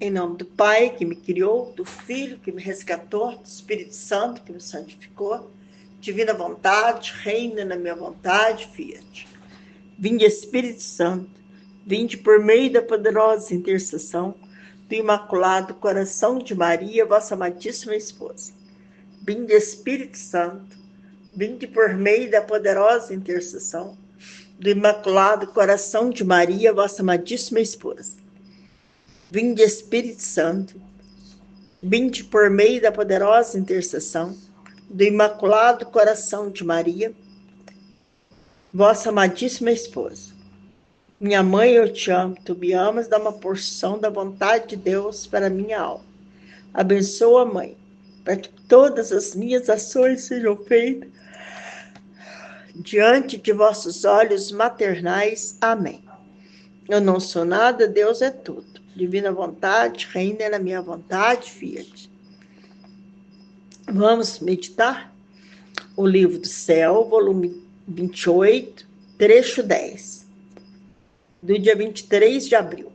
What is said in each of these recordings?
Em nome do Pai, que me criou, do Filho, que me resgatou, do Espírito Santo, que me santificou. Divina vontade, reina na minha vontade, fiat. Vinde, Espírito Santo, vinde por meio da poderosa intercessão do Imaculado Coração de Maria, vossa amadíssima esposa. Vinde, Espírito Santo, vinde por meio da poderosa intercessão do Imaculado Coração de Maria, vossa amadíssima esposa. Vinde, Espírito Santo, vinde por meio da poderosa intercessão do Imaculado Coração de Maria, vossa amadíssima esposa. Minha mãe, eu te amo, tu me amas, dá uma porção da vontade de Deus para a minha alma. Abençoa, mãe, para que todas as minhas ações sejam feitas diante de vossos olhos maternais. Amém. Eu não sou nada, Deus é tudo. Divina vontade, reina na minha vontade, fiat. Vamos meditar o livro do céu, volume 28, trecho 10, do dia 23 de abril.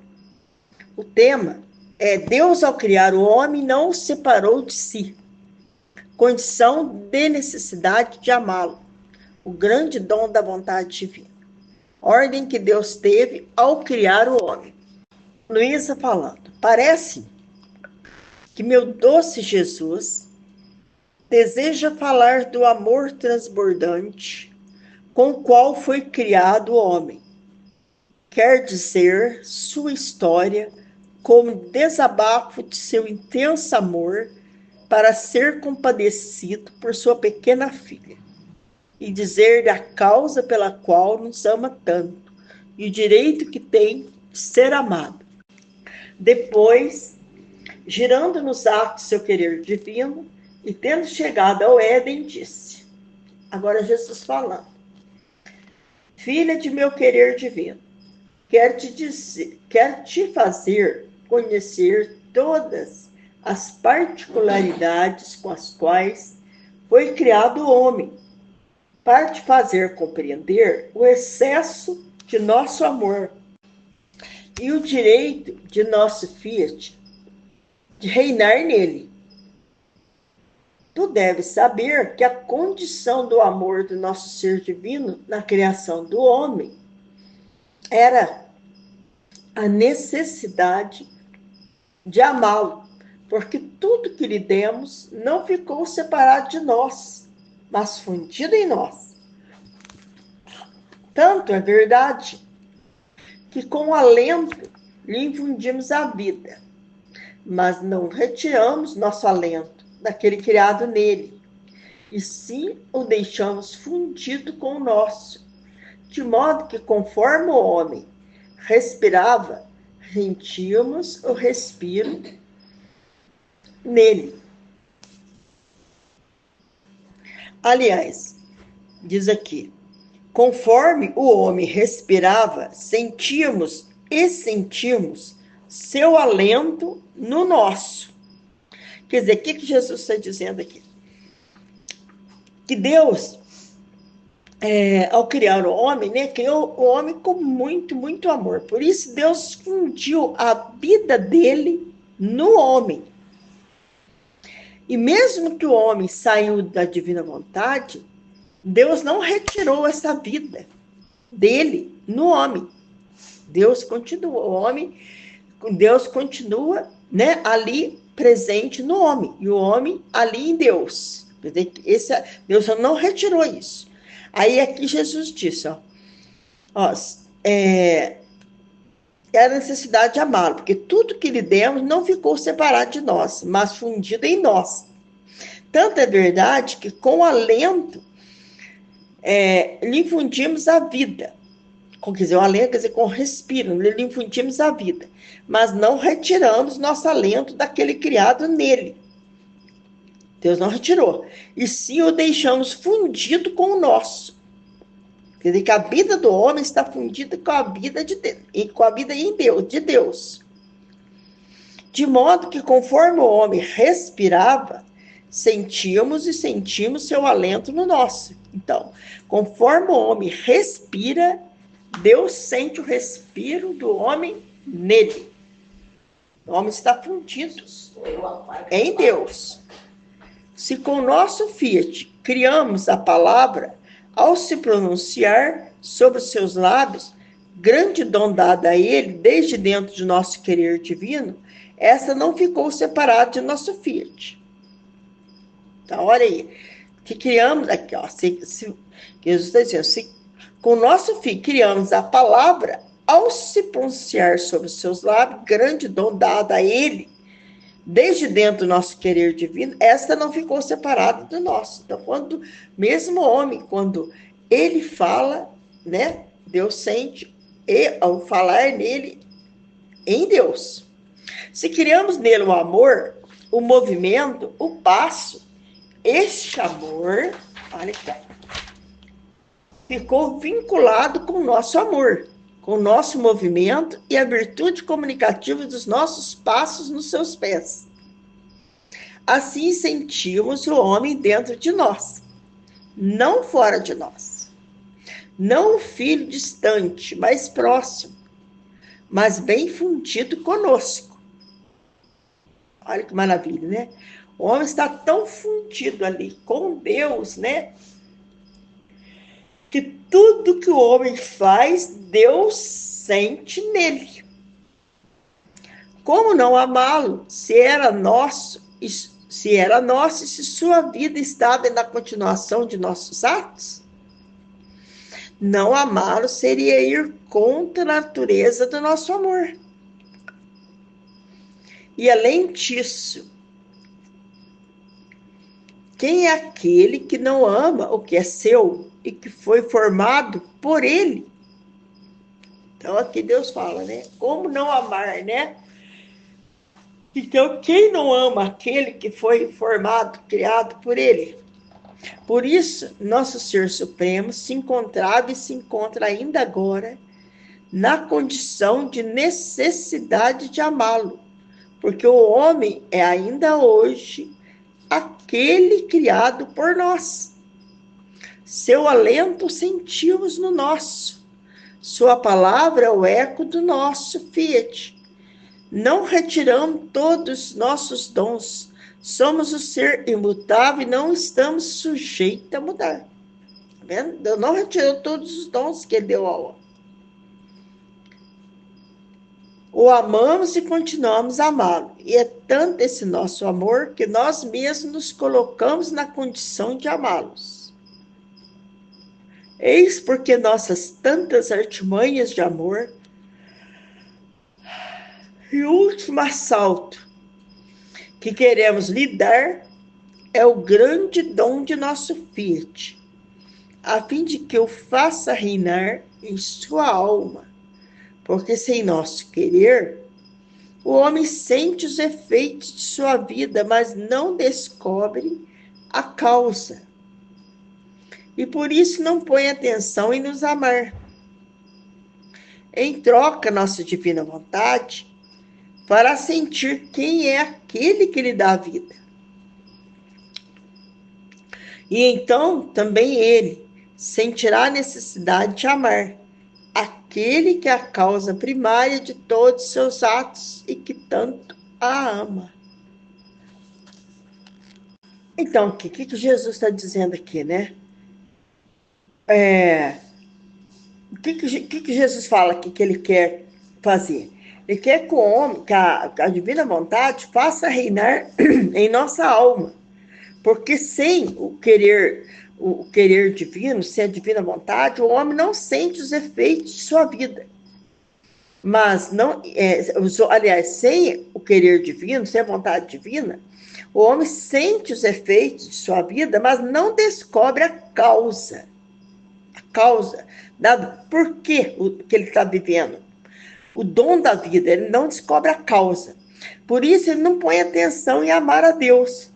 O tema é: Deus, ao criar o homem, não o separou de si, condição de necessidade de amá-lo, o grande dom da vontade divina. Ordem que Deus teve ao criar o homem. Luísa falando: parece que meu doce Jesus deseja falar do amor transbordante com o qual foi criado o homem. Quer dizer sua história como desabafo de seu intenso amor para ser compadecido por sua pequena filha e dizer-lhe a causa pela qual nos ama tanto e o direito que tem de ser amado. Depois, girando nos atos seu querer divino e tendo chegado ao Éden, disse, agora Jesus falando: filha de meu querer divino, quero te fazer conhecer todas as particularidades com as quais foi criado o homem, para te fazer compreender o excesso de nosso amor e o direito de nosso fiat de reinar nele. Tu deves saber que a condição do amor do nosso ser divino na criação do homem era a necessidade de amá-lo, porque tudo que lhe demos não ficou separado de nós, mas fundido em nós. Tanto é verdade que com alento lhe infundimos a vida, mas não retiramos nosso alento daquele criado nele, e sim o deixamos fundido com o nosso, de modo que conforme o homem respirava, sentíamos o respiro nele. Aliás, diz aqui, conforme o homem respirava, sentíamos seu alento no nosso. Quer dizer, o que Jesus está dizendo aqui? Que Deus, ao criar o homem, né, criou o homem com muito, muito amor. Por isso, Deus fundiu a vida dele no homem. E mesmo que o homem saiu da divina vontade, Deus não retirou essa vida dele no homem. Deus continua, Deus continua, né, ali presente no homem, e o homem ali em Deus. Deus não retirou isso. Aí aqui Jesus disse, é a necessidade de amá-lo, porque tudo que lhe demos não ficou separado de nós, mas fundido em nós. Tanto é verdade que com alento lhe infundimos a vida. Quer dizer, o alento, quer dizer, com respiro, lhe infundimos a vida, mas não retiramos nosso alento daquele criado nele. Deus não retirou. E sim o deixamos fundido com o nosso. Quer dizer, que a vida do homem está fundida com a vida em Deus, de Deus. De modo que, conforme o homem respirava, sentimos seu alento no nosso. Então, conforme o homem respira, Deus sente o respiro do homem nele. O homem está fundido em Deus. Se com o nosso fiat criamos a palavra, ao se pronunciar sobre os seus lábios, grande dom dado a ele, desde dentro de nosso querer divino, essa não ficou separada de nosso fiat. Então, olha aí, que criamos aqui, ó, Jesus está dizendo, se com o nosso fiat criamos a palavra, ao se pronunciar sobre os seus lábios, grande dom dado a ele, desde dentro do nosso querer divino, esta não ficou separada do nosso. Então, quando, mesmo o homem, quando ele fala, né, Deus sente, e ao falar nele, em Deus. Se criamos nele o amor, o movimento, o passo, este amor, olha aqui, ficou vinculado com o nosso amor, com o nosso movimento e a virtude comunicativa dos nossos passos nos seus pés. Assim sentimos o homem dentro de nós, não fora de nós. Não o filho distante, mais próximo, mas bem fundido conosco. Olha que maravilha, né? O homem está tão fundido ali com Deus, né? Que tudo que o homem faz, Deus sente nele. Como não amá-lo, se era nosso, e se sua vida estava na continuação de nossos atos? Não amá-lo seria ir contra a natureza do nosso amor. E além disso, quem é aquele que não ama o que é seu e que foi formado por ele? Então aqui Deus fala, né? Como não amar, né? Então quem não ama aquele que foi formado, criado por ele? Por isso, nosso Ser Supremo se encontrava e se encontra ainda agora na condição de necessidade de amá-lo, porque o homem é ainda hoje aquele criado por nós. Seu alento sentimos no nosso, sua palavra é o eco do nosso fiat. Não retiramos todos os nossos dons, somos o ser imutável e não estamos sujeitos a mudar. Tá vendo? Deus não retirou todos os dons que ele deu ao homem. O amamos e continuamos a amá-lo. E é tanto esse nosso amor que nós mesmos nos colocamos na condição de amá-los. Eis porque nossas tantas artimanhas de amor e o último assalto que queremos lhe dar é o grande dom de nosso fiat, a fim de que o faça reinar em sua alma. Porque sem nosso querer, o homem sente os efeitos de sua vida, mas não descobre a causa. E por isso não põe atenção em nos amar. Em troca, nossa divina vontade, para sentir quem é aquele que lhe dá a vida. E então, também ele sentirá a necessidade de amar aquele que é a causa primária de todos os seus atos e que tanto a ama. Então, o que Jesus está dizendo aqui, né? O que Jesus fala aqui que ele quer fazer? Ele quer que o homem, que a divina vontade faça reinar em nossa alma. Porque sem o querer divino, sem a divina vontade, o homem não sente os efeitos de sua vida. Mas, aliás, sem o querer divino, sem a vontade divina, o homem sente os efeitos de sua vida, mas não descobre a causa. A causa, por que ele está vivendo. O dom da vida, ele não descobre a causa. Por isso, ele não põe atenção em amar a Deus.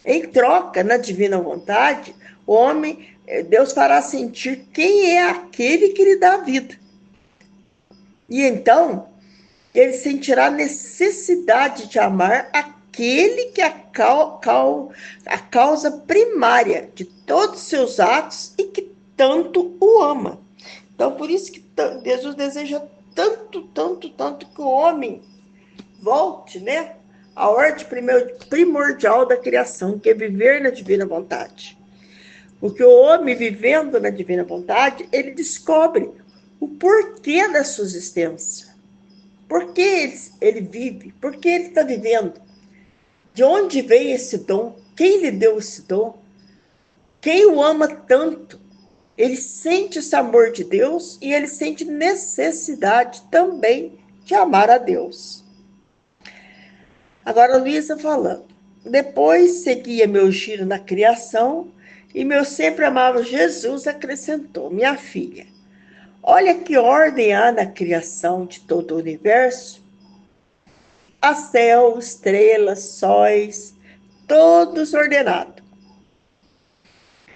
Em troca, na divina vontade, o homem, Deus fará sentir quem é aquele que lhe dá a vida. E então, ele sentirá necessidade de amar aquele que é a causa primária de todos os seus atos e que tanto o ama. Então, por isso que Jesus deseja tanto que o homem volte, né, à ordem primordial da criação, que é viver na divina vontade. Porque o homem, vivendo na divina vontade, ele descobre o porquê da sua existência. Por que ele vive? Por que ele está vivendo? De onde veio esse dom? Quem lhe deu esse dom? Quem o ama tanto? Ele sente esse amor de Deus e ele sente necessidade também de amar a Deus. Agora, Luísa falando. Depois seguia meu giro na criação e meu sempre amado Jesus acrescentou: minha filha, olha que ordem há na criação de todo o universo. Há céu, estrelas, sóis, todos ordenados.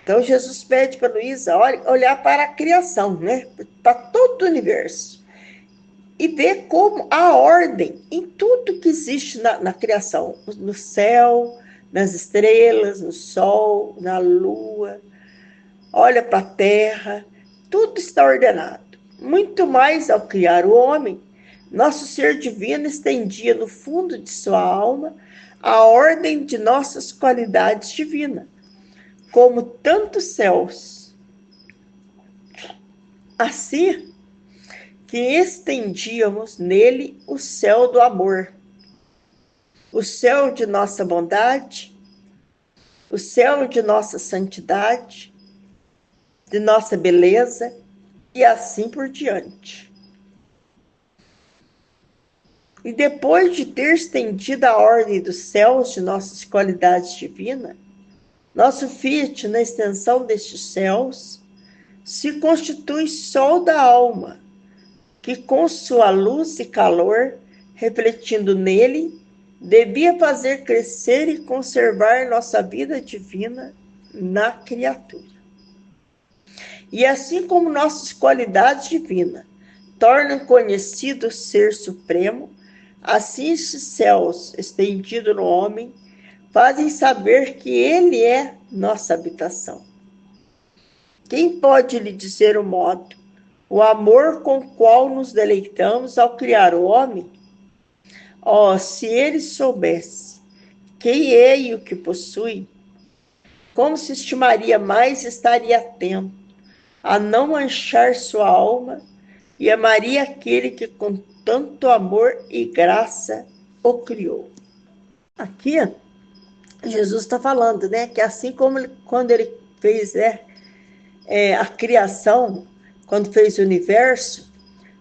Então, Jesus pede para Luísa olhar para a criação, né? Para todo o universo. E ver como há ordem em tudo que existe na criação. No céu, nas estrelas, no sol, na lua. Olha para a terra. Tudo está ordenado. Muito mais ao criar o homem, nosso ser divino estendia no fundo de sua alma a ordem de nossas qualidades divinas, como tantos céus. Assim que estendíamos nele o céu do amor, o céu de nossa bondade, o céu de nossa santidade, de nossa beleza e assim por diante. E depois de ter estendido a ordem dos céus de nossas qualidades divinas, nosso Fiat, na extensão destes céus, se constitui sol da alma, que com sua luz e calor, refletindo nele, devia fazer crescer e conservar nossa vida divina na criatura. E assim como nossas qualidades divinas tornam conhecido o Ser Supremo, assim esses céus estendidos no homem fazem saber que ele é nossa habitação. Quem pode lhe dizer o modo? O amor com o qual nos deleitamos ao criar o homem? Oh, se ele soubesse quem é e o que possui, como se estimaria mais, estaria atento a não manchar sua alma e amaria aquele que com tanto amor e graça o criou. Aqui, Jesus está falando, né, que assim como quando ele fez a criação, quando fez o universo,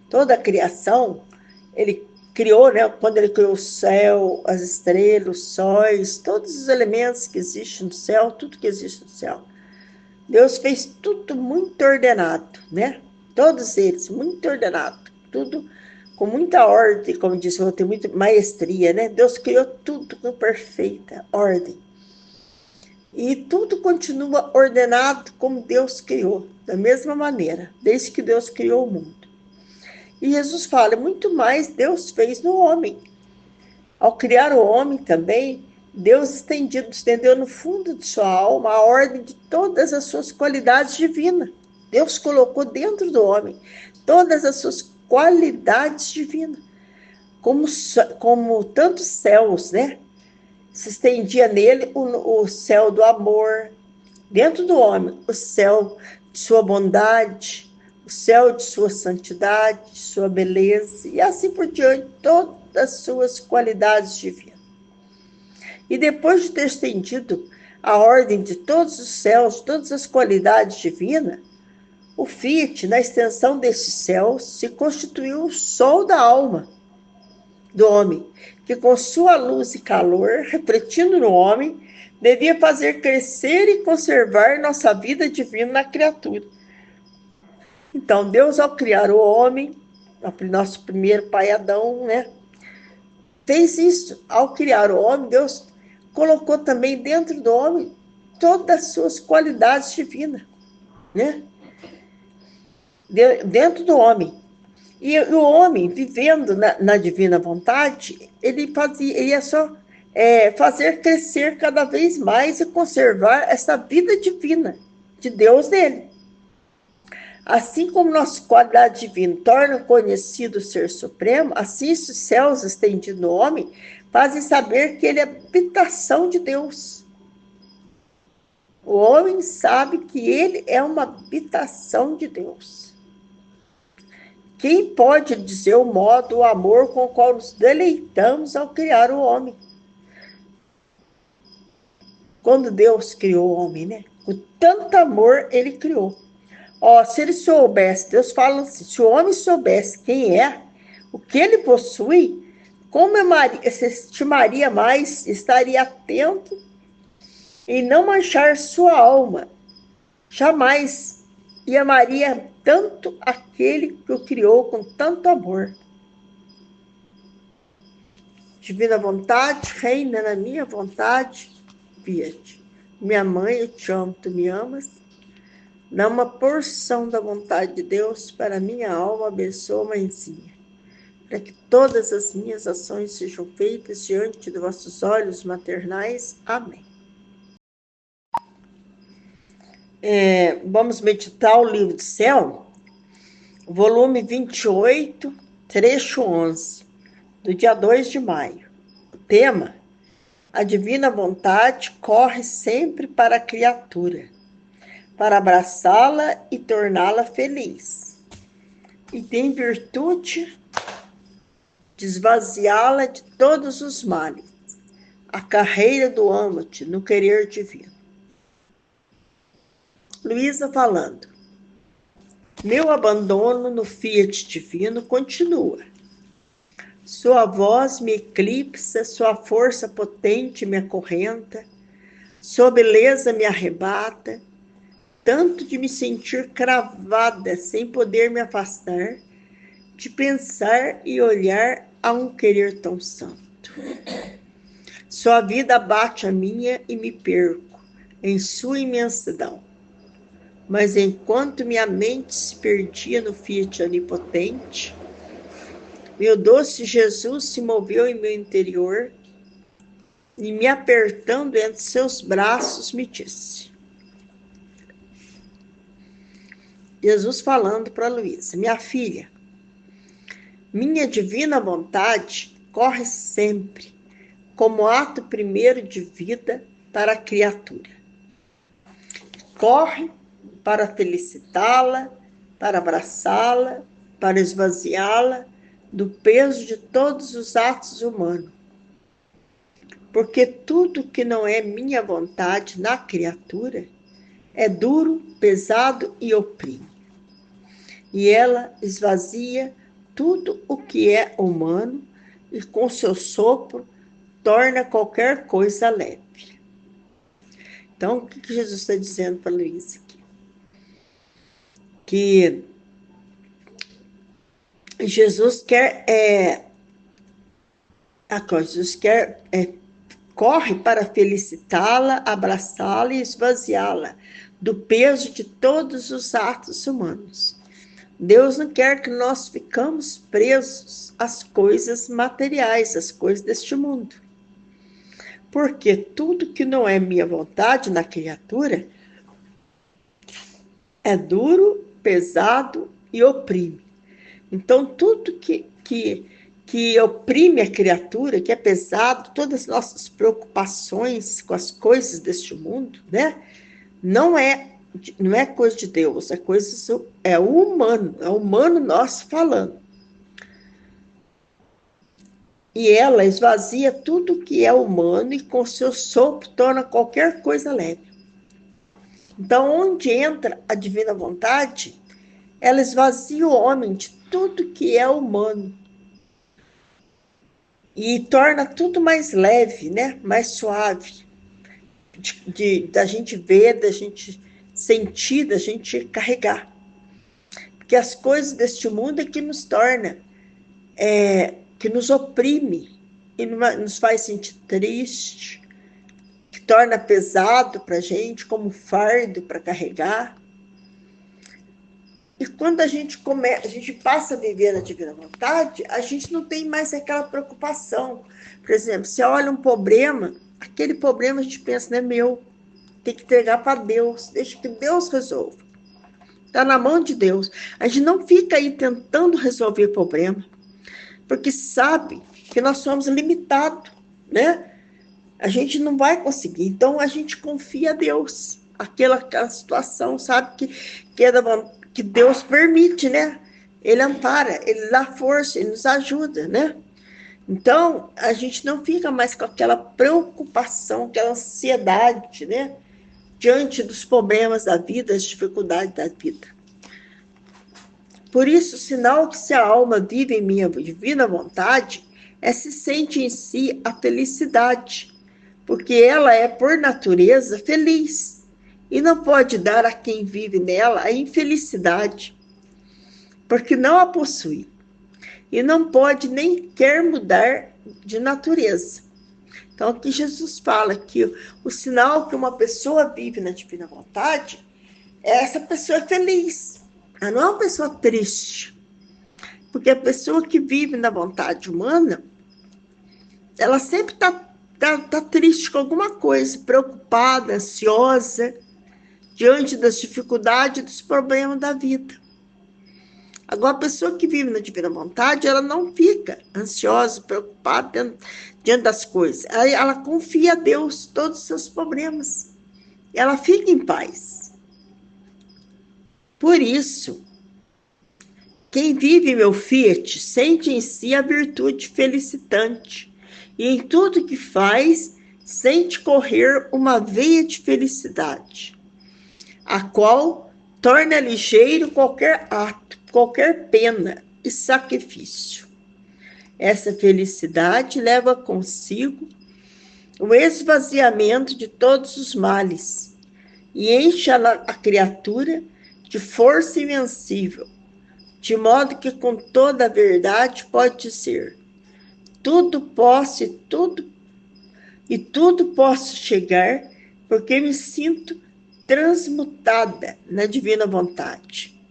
toda a criação, ele criou, né? Quando ele criou o céu, as estrelas, os sóis, todos os elementos que existem no céu, tudo que existe no céu. Deus fez tudo muito ordenado, né? Todos eles, muito ordenado. Tudo com muita ordem, como disse, tem muita maestria, né? Deus criou tudo com perfeita ordem. E tudo continua ordenado como Deus criou, da mesma maneira, desde que Deus criou o mundo. E Jesus fala, muito mais Deus fez no homem. Ao criar o homem também, Deus estendeu no fundo de sua alma a ordem de todas as suas qualidades divinas. Deus colocou dentro do homem todas as suas qualidades divinas, como tantos céus, né? Se estendia nele o céu do amor, dentro do homem, o céu de sua bondade, o céu de sua santidade, de sua beleza, e assim por diante, todas as suas qualidades divinas. E depois de ter estendido a ordem de todos os céus, todas as qualidades divinas, o Fiat, na extensão desses céus, se constituiu o sol da alma do homem, que com sua luz e calor, refletindo no homem, devia fazer crescer e conservar nossa vida divina na criatura. Então, Deus, ao criar o homem, nosso primeiro pai Adão, né, fez isso. Ao criar o homem, Deus colocou também dentro do homem todas as suas qualidades divinas, né? Dentro do homem. E o homem, vivendo na divina vontade, ele ia só fazer crescer cada vez mais e conservar essa vida divina de Deus nele. Assim como nossa qualidade divina torna conhecido o Ser Supremo, assim os céus estendidos no homem fazem saber que ele é habitação de Deus. O homem sabe que ele é uma habitação de Deus. Quem pode dizer o modo, o amor com o qual nos deleitamos ao criar o homem? Quando Deus criou o homem, né? Com tanto amor, ele criou. Se ele soubesse, Deus fala assim, se o homem soubesse quem é, o que ele possui, como se estimaria mais, estaria atento em não manchar sua alma. Jamais. E amaria tanto aquele que o criou com tanto amor. Divina vontade, reina na minha vontade, via-te. Minha mãe, eu te amo, tu me amas. Dá uma porção da vontade de Deus para minha alma, abençoa, mãezinha. Para que todas as minhas ações sejam feitas diante de vossos olhos maternais. Amém. Vamos meditar o livro do céu, volume 28, trecho 11, do dia 2 de maio. O tema: a divina vontade corre sempre para a criatura, para abraçá-la e torná-la feliz. E tem virtude de esvaziá-la de todos os males. A carreira do amo-te no querer divino. Luísa falando. Meu abandono no fiat divino continua. Sua voz me eclipsa, sua força potente me acorrenta, sua beleza me arrebata, tanto de me sentir cravada sem poder me afastar, de pensar e olhar a um querer tão santo. Sua vida bate a minha e me perco em sua imensidão. Mas enquanto minha mente se perdia no fiat onipotente, meu doce Jesus se moveu em meu interior e, me apertando entre seus braços, me disse. Jesus falando para Luísa, minha filha, minha divina vontade corre sempre como ato primeiro de vida para a criatura. Corre para felicitá-la, para abraçá-la, para esvaziá-la do peso de todos os atos humanos. Porque tudo que não é minha vontade na criatura é duro, pesado e oprime. E ela esvazia tudo o que é humano e com seu sopro torna qualquer coisa leve. Então, o que Jesus está dizendo para Luísa aqui? Que Jesus quer, corre para felicitá-la, abraçá-la e esvaziá-la do peso de todos os atos humanos. Deus não quer que nós ficamos presos às coisas materiais, às coisas deste mundo. Porque tudo que não é minha vontade na criatura é duro, pesado e oprime. Então, tudo que oprime a criatura, que é pesado, todas as nossas preocupações com as coisas deste mundo, né? Não é coisa de Deus, é o humano nós falando. E ela esvazia tudo que é humano e com seu sopro torna qualquer coisa leve. Então, onde entra a divina vontade, ela esvazia o homem de tudo que é humano e torna tudo mais leve, né? Mais suave, da gente ver, da gente sentir, da gente carregar. Porque as coisas deste mundo é que nos torna, que nos oprime e nos faz sentir triste, que torna pesado para a gente, como fardo para carregar. E quando a gente passa a viver na divina vontade, a gente não tem mais aquela preocupação. Por exemplo, você olha um problema, aquele problema a gente pensa, não é meu, tem que entregar para Deus, deixa que Deus resolva. Está na mão de Deus. A gente não fica aí tentando resolver problema, porque sabe que nós somos limitados, né? A gente não vai conseguir. Então, a gente confia a Deus. Aquela situação, sabe, que Deus permite, né? Ele ampara, ele dá força, ele nos ajuda, né? Então, a gente não fica mais com aquela preocupação, aquela ansiedade, né? Diante dos problemas da vida, as dificuldades da vida. Por isso, o sinal que se a alma vive em minha divina vontade é se sente em si a felicidade, porque ela é, por natureza, feliz e não pode dar a quem vive nela a infelicidade, porque não a possui e não pode nem quer mudar de natureza. Então, aqui Jesus fala que o sinal que uma pessoa vive na divina vontade é essa pessoa feliz. Ela não é uma pessoa triste. Porque a pessoa que vive na vontade humana, ela sempre tá triste com alguma coisa, preocupada, ansiosa, diante das dificuldades e dos problemas da vida. Agora, a pessoa que vive na divina vontade, ela não fica ansiosa, preocupada diante das coisas. Ela confia a Deus todos os seus problemas. Ela fica em paz. Por isso, quem vive meu fiat sente em si a virtude felicitante. E em tudo que faz, sente correr uma veia de felicidade, a qual torna ligeiro qualquer ato, qualquer pena e sacrifício. Essa felicidade leva consigo o esvaziamento de todos os males e enche a criatura de força invencível, de modo que com toda a verdade pode dizer: tudo posso e tudo posso chegar, porque me sinto transmutada na divina vontade,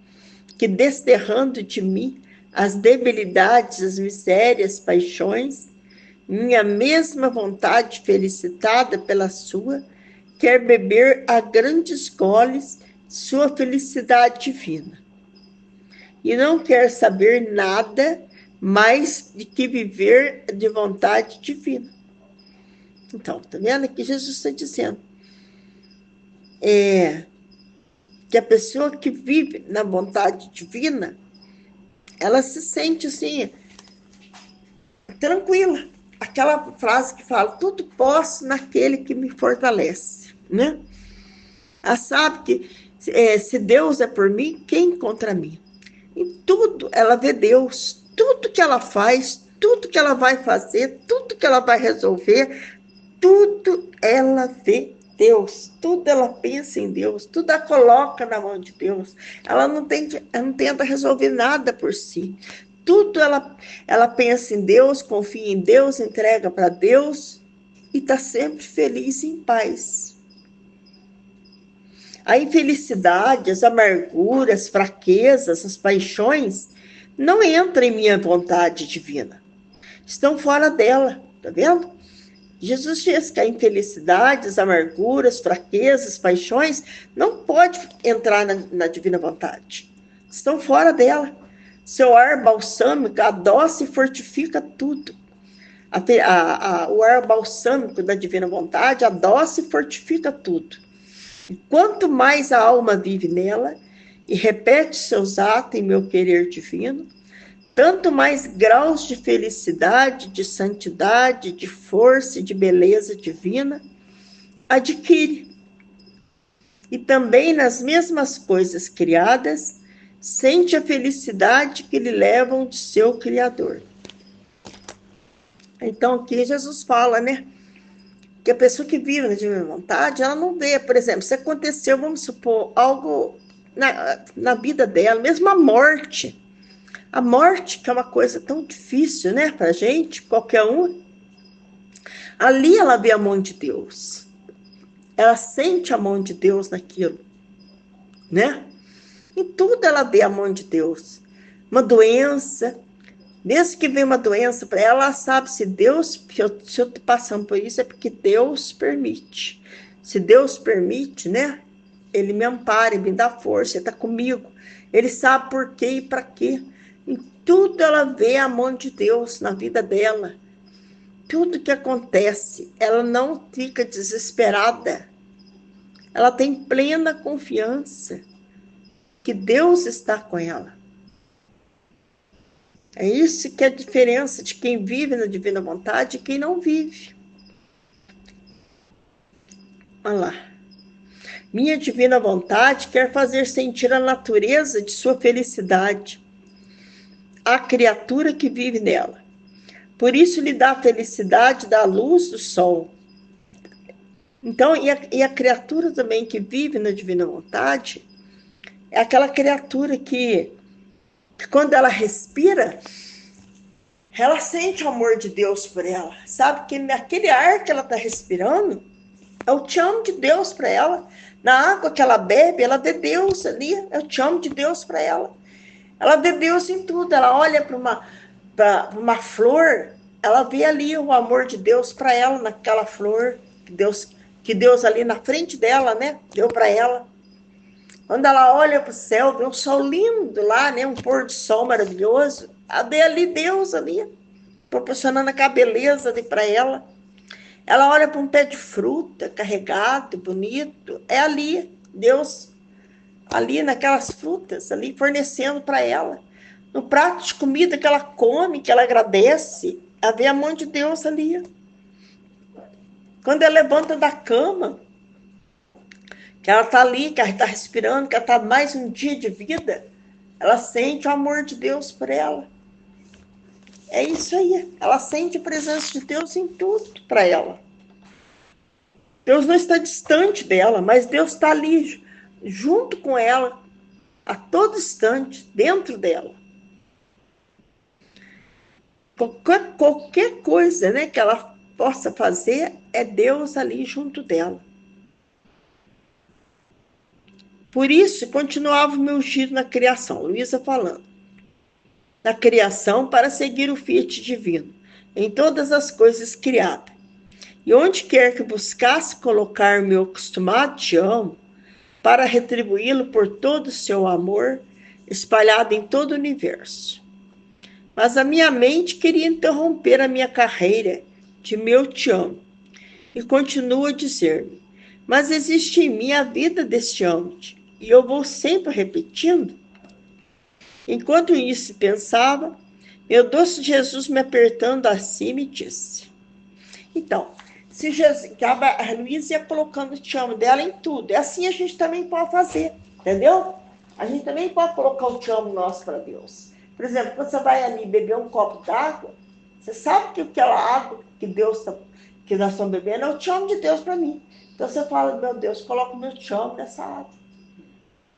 que desterrando de mim as debilidades, as misérias, paixões, minha mesma vontade felicitada pela sua, quer beber a grandes goles sua felicidade divina. E não quer saber nada mais de que viver de vontade divina. Então, tá vendo aqui Jesus está dizendo que a pessoa que vive na vontade divina, ela se sente assim, tranquila. Aquela frase que fala: tudo posso naquele que me fortalece, né? Ela sabe que se Deus é por mim, quem contra mim? Em tudo ela vê Deus, tudo que ela faz, tudo que ela vai fazer, tudo que ela vai resolver, tudo ela vê Deus, tudo ela pensa em Deus, tudo ela coloca na mão de Deus. Ela não tenta resolver nada por si. Tudo ela pensa em Deus, confia em Deus, entrega para Deus e está sempre feliz e em paz. A infelicidade, as amarguras, as fraquezas, as paixões não entram em minha vontade divina. Estão fora dela, tá vendo? Jesus diz que a infelicidade, as amarguras, as fraquezas, as paixões não pode entrar na divina vontade. Estão fora dela. Seu ar balsâmico adoça e fortifica tudo. O ar balsâmico da divina vontade adoça e fortifica tudo. E quanto mais a alma vive nela e repete seus atos em meu querer divino, tanto mais graus de felicidade, de santidade, de força e de beleza divina adquire. E também nas mesmas coisas criadas, sente a felicidade que lhe levam de seu Criador. Então aqui Jesus fala, né? Que a pessoa que vive na divina vontade, ela não vê, por exemplo, se aconteceu, vamos supor, algo na vida dela, mesmo a morte, que é uma coisa tão difícil, né, pra gente, qualquer um, ali ela vê a mão de Deus, ela sente a mão de Deus naquilo, né, em tudo ela vê a mão de Deus, uma doença, mesmo que venha uma doença para ela, ela sabe se Deus, se eu estou passando por isso, é porque Deus permite. Se Deus permite, né? Ele me ampara, ele me dá força, ele está comigo. Ele sabe por quê e para quê. Em tudo ela vê a mão de Deus na vida dela. Tudo que acontece, ela não fica desesperada. Ela tem plena confiança que Deus está com ela. É isso que é a diferença de quem vive na divina vontade e quem não vive. Olha lá. Minha divina vontade quer fazer sentir a natureza de sua felicidade, a criatura que vive nela. Por isso lhe dá a felicidade da luz do sol. Então, e a criatura também que vive na divina vontade é aquela criatura que quando ela respira, ela sente o amor de Deus por ela. Sabe que naquele ar que ela está respirando, é o te amo de Deus para ela. Na água que ela bebe, ela vê Deus ali. É o te amo de Deus para ela. Ela vê Deus em tudo. Ela olha para uma flor, ela vê ali o amor de Deus para ela naquela flor que Deus ali na frente dela, né, deu para ela. Quando ela olha para o céu, vê um sol lindo lá, né, um pôr do sol maravilhoso, ela vê ali Deus ali, proporcionando aquela beleza ali para ela. Ela olha para um pé de fruta carregado, bonito, é ali Deus, ali naquelas frutas, ali fornecendo para ela. No prato de comida que ela come, que ela agradece, ela vê a mão de Deus ali. Quando ela levanta da cama, que ela está ali, que ela está respirando, que ela está mais um dia de vida, ela sente o amor de Deus por ela. É isso aí. Ela sente a presença de Deus em tudo para ela. Deus não está distante dela, mas Deus está ali, junto com ela, a todo instante, dentro dela. Qualquer coisa, né, que ela possa fazer, é Deus ali junto dela. Por isso, continuava o meu giro na criação, Luísa falando. Na criação, para seguir o fiat divino, em todas as coisas criadas. E onde quer que buscasse colocar meu acostumado te amo, para retribuí-lo por todo o seu amor, espalhado em todo o universo. Mas a minha mente queria interromper a minha carreira de meu te amo, e continua a dizer-me, mas existe em mim a vida deste amo-te, e eu vou sempre repetindo. Enquanto isso pensava, meu doce Jesus me apertando assim me disse. Então, se Jesus, a Luísa ia colocando o te amo dela em tudo. É assim a gente também pode fazer, entendeu? A gente também pode colocar o te amo nosso para Deus. Por exemplo, quando você vai ali beber um copo d'água, você sabe que aquela água que que nós estamos bebendo é o te amo de Deus para mim. Então você fala, meu Deus, coloca o meu te amo nessa água.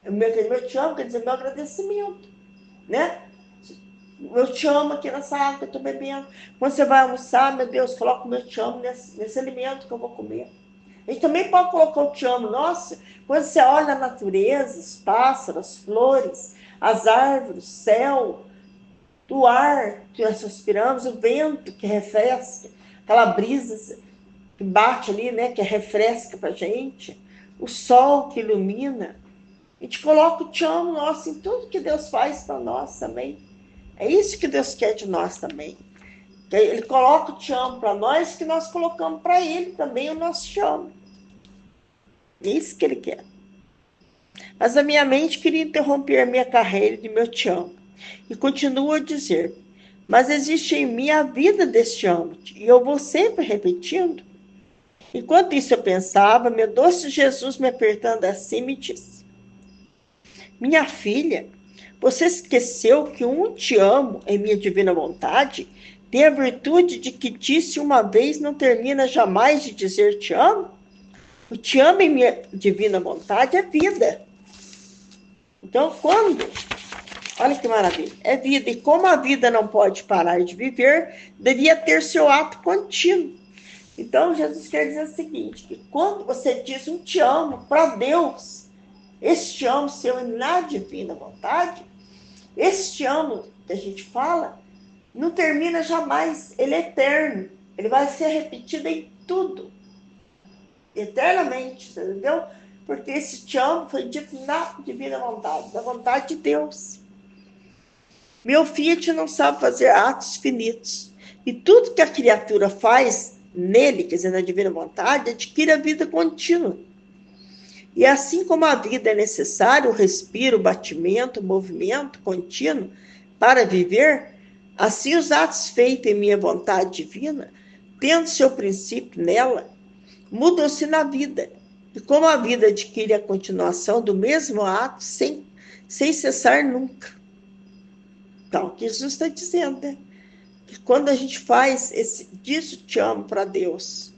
O meu te amo quer dizer meu agradecimento, né? Eu te amo aqui nessa água que eu estou bebendo. Quando você vai almoçar, meu Deus, coloca o meu te amo nesse alimento que eu vou comer. A gente também pode colocar o te amo. Nossa, quando você olha a natureza, os pássaros, as flores, as árvores, o céu, o ar que nós respiramos, o vento que refresca, aquela brisa que bate ali, né, que refresca pra gente, o sol que ilumina. A gente coloca o te amo nosso em tudo que Deus faz para nós também. É isso que Deus quer de nós também. Ele coloca o te amo para nós, que nós colocamos para Ele também o nosso te amo. É isso que Ele quer. Mas a minha mente queria interromper a minha carreira de meu te amo. E continua a dizer, mas existe em mim a vida deste amo, e eu vou sempre repetindo. Enquanto isso eu pensava, meu doce Jesus me apertando assim me disse, minha filha, você esqueceu que um te amo em minha divina vontade tem a virtude de que disse uma vez não termina jamais de dizer te amo? O te amo em minha divina vontade é vida. Então, olha que maravilha, é vida. E como a vida não pode parar de viver, devia ter seu ato contínuo. Então, Jesus quer dizer o seguinte, que quando você diz um te amo para Deus, esse te amo seu na divina vontade, esse te amo que a gente fala, não termina jamais, ele é eterno, ele vai ser repetido em tudo, eternamente, entendeu? Porque esse te amo foi dito na divina vontade, da vontade de Deus. Meu Fiat não sabe fazer atos finitos. E tudo que a criatura faz nele, quer dizer, na divina vontade, adquire a vida contínua. E assim como a vida é necessária, o respiro, o batimento, o movimento contínuo para viver, assim os atos feitos em minha vontade divina, tendo seu princípio nela, mudam-se na vida. E como a vida adquire a continuação do mesmo ato sem cessar nunca. Então, o que Jesus está dizendo, né? Que quando a gente faz disso te amo para Deus,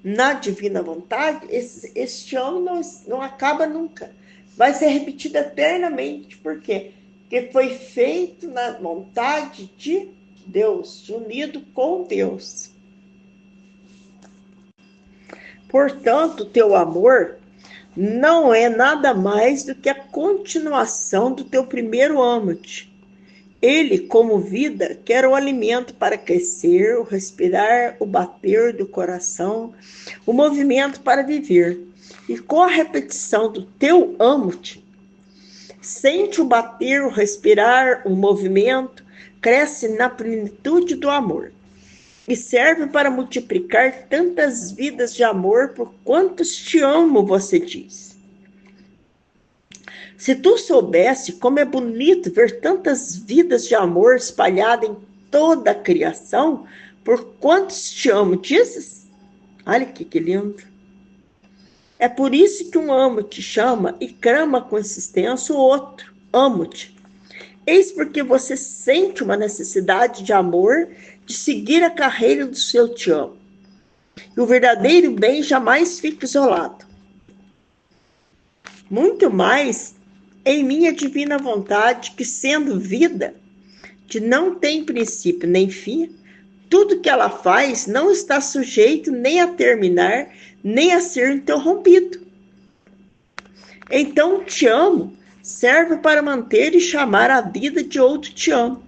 na divina vontade, esse te amo não acaba nunca. Vai ser repetido eternamente. Por quê? Porque foi feito na vontade de Deus, unido com Deus. Portanto, teu amor não é nada mais do que a continuação do teu primeiro âmago. Ele, como vida, quer o alimento para crescer, o respirar, o bater do coração, o movimento para viver. E com a repetição do teu âmago, sente o bater, o respirar, o movimento, cresce na plenitude do amor. E serve para multiplicar tantas vidas de amor por quantos te amo, você diz. Se tu soubesse como é bonito ver tantas vidas de amor espalhadas em toda a criação, por quantos te amo, dizes? Olha que lindo. É por isso que um amo te chama e clama com insistência o outro, amo-te. Eis porque você sente uma necessidade de amor, de seguir a carreira do seu te amo. E o verdadeiro bem jamais fica isolado. Muito mais em minha divina vontade, que sendo vida, que não tem princípio nem fim, tudo que ela faz não está sujeito nem a terminar, nem a ser interrompido. Então, te amo serve para manter e chamar a vida de outro te amo.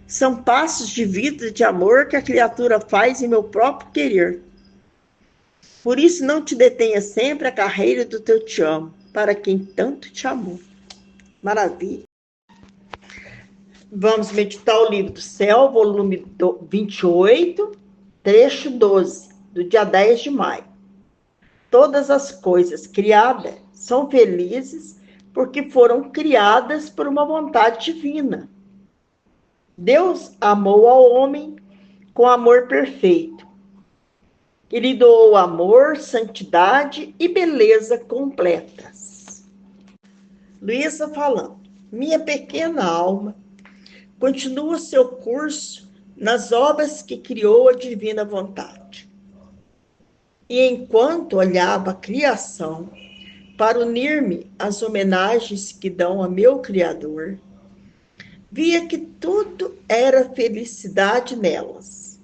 São passos de vida, de amor que a criatura faz em meu próprio querer. Por isso, não te detenha sempre a carreira do teu te amo, para quem tanto te amou. Maravilha. Vamos meditar o livro do céu, volume 28, trecho 12, do dia 10 de maio. Todas as coisas criadas são felizes porque foram criadas por uma vontade divina. Deus amou ao homem com amor perfeito. E lhe doou amor, santidade e beleza completas. Luísa falando. Minha pequena alma continua seu curso nas obras que criou a divina vontade. E enquanto olhava a criação para unir-me às homenagens que dão a meu Criador, via que tudo era felicidade nelas.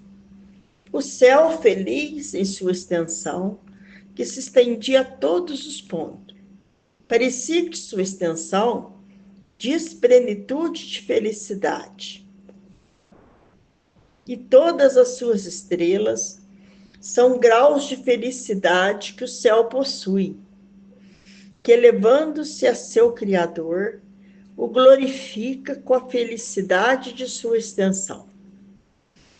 O céu feliz em sua extensão, que se estendia a todos os pontos. Parecia que sua extensão diz plenitude de felicidade. E todas as suas estrelas são graus de felicidade que o céu possui, que elevando-se a seu Criador, o glorifica com a felicidade de sua extensão.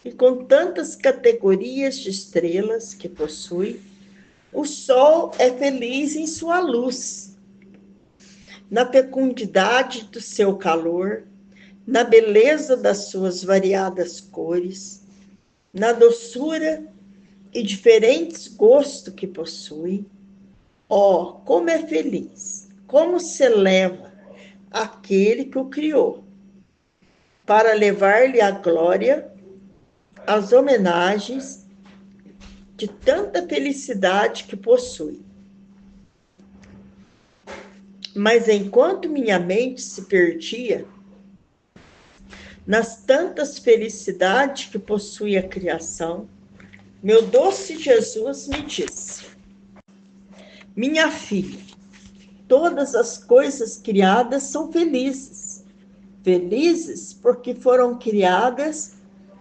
E com tantas categorias de estrelas que possui, o sol é feliz em sua luz, na fecundidade do seu calor, na beleza das suas variadas cores, na doçura e diferentes gostos que possui. Oh, como é feliz, como se eleva aquele que o criou, para levar-lhe a glória, as homenagens de tanta felicidade que possui. Mas enquanto minha mente se perdia nas tantas felicidades que possui a criação, meu doce Jesus me disse: minha filha, todas as coisas criadas são felizes. Felizes porque foram criadas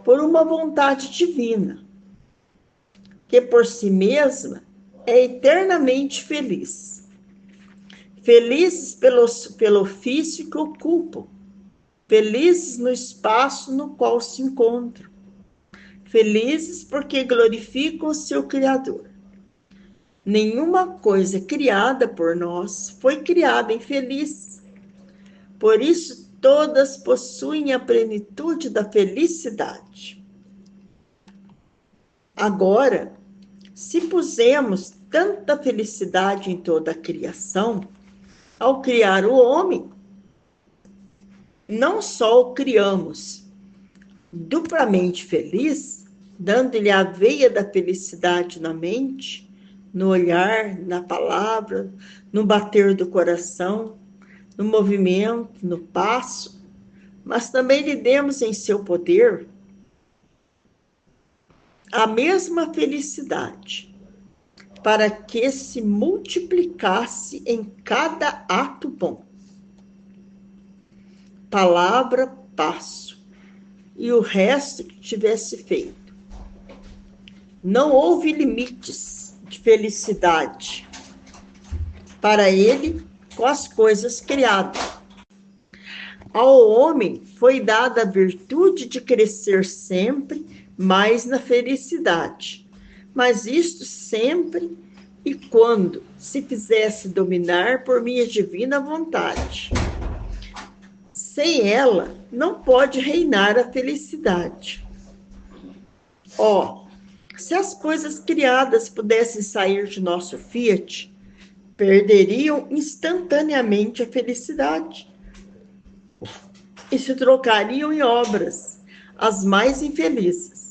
por uma vontade divina, que por si mesma é eternamente feliz. Felizes pelo ofício que ocupam, felizes no espaço no qual se encontram, felizes porque glorificam o seu Criador. Nenhuma coisa criada por nós foi criada infeliz. Por isso, todas possuem a plenitude da felicidade. Agora, se pusemos tanta felicidade em toda a criação, ao criar o homem, não só o criamos duplamente feliz, dando-lhe a veia da felicidade na mente, no olhar, na palavra, no bater do coração, no movimento, no passo, mas também lhe demos em seu poder a mesma felicidade, para que se multiplicasse em cada ato bom. Palavra, passo, e o resto que tivesse feito. Não houve limites de felicidade para ele com as coisas criadas. Ao homem foi dada a virtude de crescer sempre mais na felicidade, mas isto sempre e quando se fizesse dominar por minha divina vontade. Sem ela, não pode reinar a felicidade. Se as coisas criadas pudessem sair de nosso fiat, perderiam instantaneamente a felicidade e se trocariam em obras, as mais infelizes.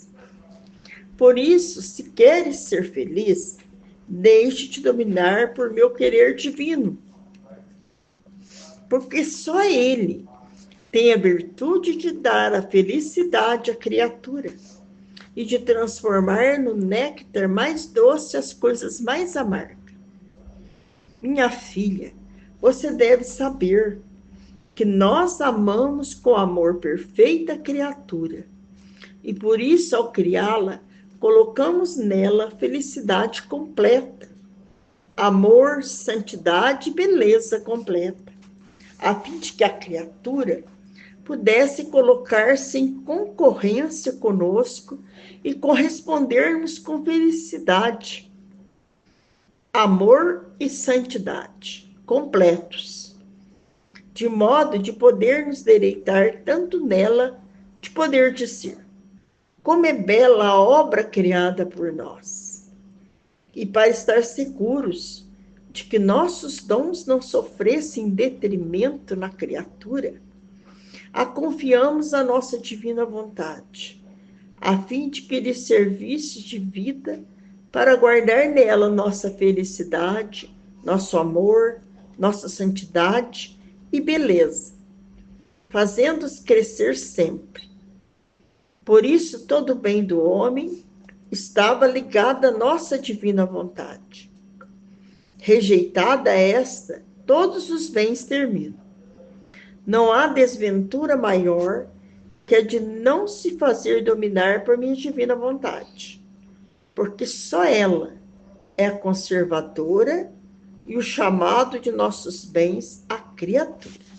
Por isso, se queres ser feliz, deixe-te dominar por meu querer divino, porque só ele tem a virtude de dar a felicidade à criatura e de transformar no néctar mais doce as coisas mais amargas. Minha filha, você deve saber que nós amamos com amor perfeita a criatura e por isso, ao criá-la, colocamos nela felicidade completa, amor, santidade e beleza completa, a fim de que a criatura pudesse colocar-se em concorrência conosco e correspondermos com felicidade, amor e santidade completos, de modo de poder nos deleitar tanto nela, de poder dizer: como é bela a obra criada por nós! E para estar seguros de que nossos dons não sofressem detrimento na criatura, a confiamos à nossa divina vontade, a fim de que lhe servisse de vida para guardar nela nossa felicidade, nosso amor, nossa santidade e beleza, fazendo-os crescer sempre. Por isso, todo o bem do homem estava ligado à nossa divina vontade. Rejeitada esta, todos os bens terminam. Não há desventura maior que a de não se fazer dominar por minha divina vontade, porque só ela é a conservadora e o chamado de nossos bens à criatura.